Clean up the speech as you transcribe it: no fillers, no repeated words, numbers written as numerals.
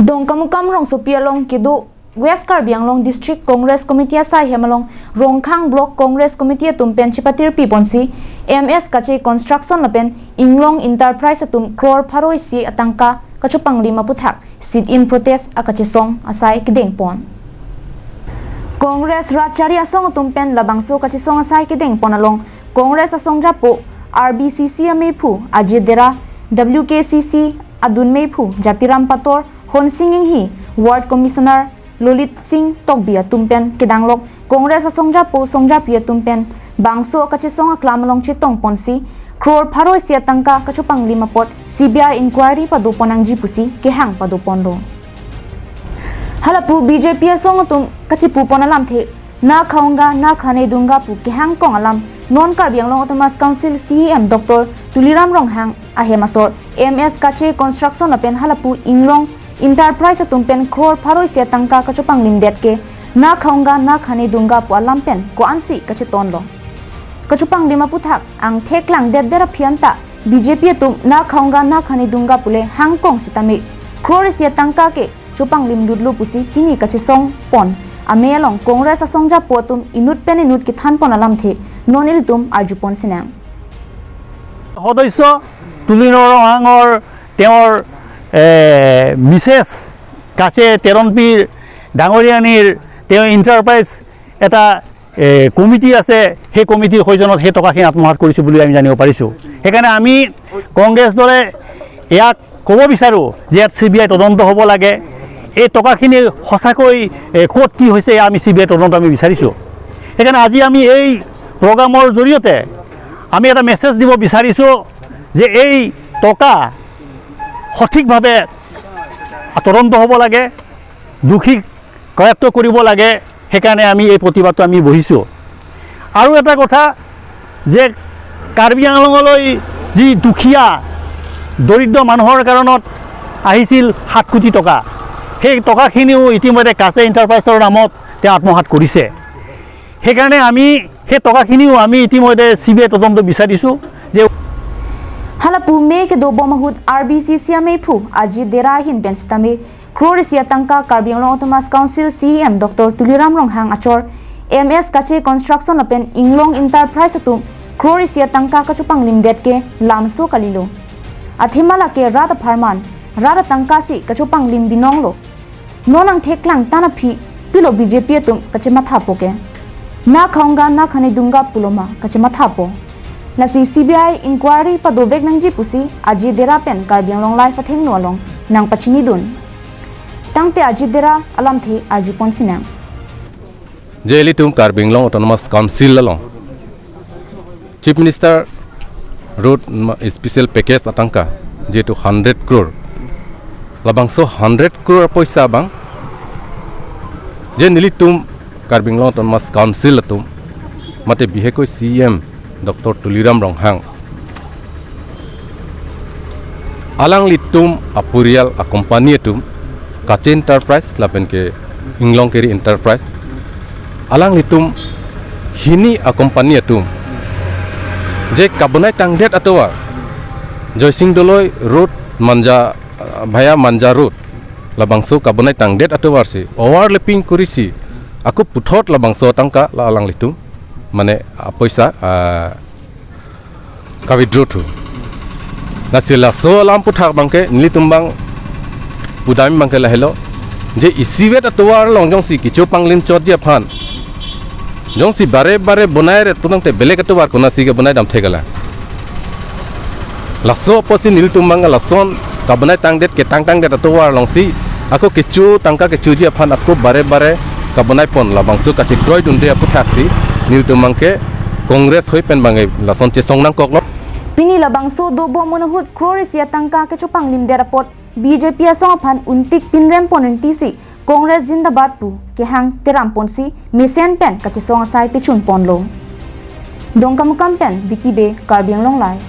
Dongkamukam rong sopialong kidu West Karbi Anglong District Congress Committee asai hemalong Rongkhang Block Congress Committee tumpen chipatir piponsi MS kache construction lapen Inglong Enterprise tum crore pharoi si atangka kachupang lima puthak sit in protest akache song asai kideng pon Congress Rachari asong tumpen labangso kache song asai kideng pon along Congress asong japo RBCC amepu ajidera WKCC adun mepu Jatiram Pator Hon Singing hi Ward Commissioner Lolit Singh Tokbia tumpen kedanglok Congress asongja po songja pia tumpen bangso kache songa klamalong chitong ponsi crore pharoi sia tangka kachupang lima pot CBI inquiry paduponang jipusi kehang padupondo halapu BJP asong tum kachipu ponalam the na khaunga na khane dunga pu kehang kong alam non Karbi Anglong Autonomous Council CEM Dr. Tuliram Ronghang ahemasor MS kache construction apen halapu Inglong Enterprise tumpen crore pharoi sia tangka kachupang limdet ke na khaunga na khane dunga pu alampen ko ansi kachiton lo kachupang lima puthak ang theklang dedera phianta BJP tum na khaunga na khane dunga pule hangkong sitami crore sia tangka ke chupang lim dudlu pusi pini kachisong pon amelong Congress asongja potum inut pen inut ki than pon alam the nonil tum arjupon sinang সদস্য তুলিনৰ তেওঁৰ Mrs কাছে তেৰনপীৰ ডাঙৰীয়ানীৰ তেওঁ ইণ্টাৰপ্ৰাইজ এটা committee আছে সেই কমিটিৰ সৈজনত সেই টকাখিনি আত্মসাৎ কৰিছোঁ বুলি আমি জানিব পাৰিছোঁ সেইকাৰণে আমি কংগ্ৰেছ দলে ইয়াক ক'ব বিচাৰোঁ যে ইয়াত CBI তদন্ত হ'ব লাগে এই টকাখিনি সঁচাকৈ ক'ত কি হৈছে আমি CBI তদন্ত আমি বিচাৰিছোঁ সেইকাৰণে আজি আমি এই প্ৰগ্ৰামৰ জৰিয়তে আমি এটা মেছেজ দিব বিচাৰিছোঁ যে এই টকা সঠিকভাৱে তদন্ত হ'ব লাগে দোষীক কৰায়ত্ব কৰিব লাগে সেইকাৰণে আমি এই প্ৰতিবাদটো আমি বহিছোঁ আৰু এটা কথা যে কাৰ্বি আংলঙলৈ যি দুখীয়া দৰিদ্ৰ মানুহৰ কাৰণত আহিছিল 7 কোটি টকা সেই টকাখিনিও ইতিমধ্যে কাছে এণ্টাৰপ্ৰাইজৰ নামত তেওঁ আত্মসাৎ কৰিছে সেইকাৰণে আমি সেই টকাখিনিও আমি ইতিমধ্যে CBI তদন্ত বিচাৰিছোঁ যে halapu me ke do bomahut RBCC amepu aji dera hin pensitame crore sia tangka Karbi Anglong Autonomous Council CEM Dr. Tuliram Ronghang achor MS kache construction apen Inglong Enterprise tum crore sia tangka kachupang limdet ke lamso kalilo athimala ke rata pharman rata tangka si kachupang lim binonglo nonang theklang tana phi pilo BJP tum kache matha poke na khaunga na khane dunga puloma kache matha po Nasi CBI inquiry padovek nangji pusi aji dera pen Karbi Anglong life atheng no along nang pachini dun tangte aji dera alam the arjupon sinang jeli tum Karbi Anglong Autonomous Council along Chief Minister wrote special package atangka jetu 100 crore labangso 100 crore poisa bang je nili tum Karbi Anglong Autonomous Council tum mate bihekoi CM Dr. Tuliram Ronghang alang litum apurial a company tum kache enterprise lapen ke Inglong keri enterprise alang litum hini a company tum je kabonai tangdet atwa Joysing Doloi road manja bhaya manja road labangso kabonai tangdet atwa si overlapping kurisi aku puthot labangso tangka la alang litum মানে পয়সা কাবিদ্রো থু নাসিলা সোলাম পুঠাক বাংকে নিলি তুমবাং পুদামি বাংকে লাহেলো যে ইসিবেট তোয়ার লং জংসি কিচো পাংলিন চদিয়া ফান জংসি বারে বারে বনায় রে তুনংতে বেলেক তোয়ার কোনাসিকে বনায় দাম থেগলা লাসো পসি নিলি তুমবাং লাসন কাবনায় টাংডেট কে টাংডেট তোয়ার লংসি আকো কিচো টাংকা কিচো জিয়া ফান আকো বারে বারে কাবনায় পন লাবাংসু কাচি ক্রয় দুন্দে পুঠাকসি Niltumangke Kongres hoi pen bangai lason che songnang koklo pini labangso do bo monahut crore sia tangka ke chupang lim derapot BJP asong phan untik pinrem ponenti si Congress zindabad pu ke hang teram ponsi mesen pen kache song asai pichun ponlo dongkamukam pen Vicky Be Karbi Anglong live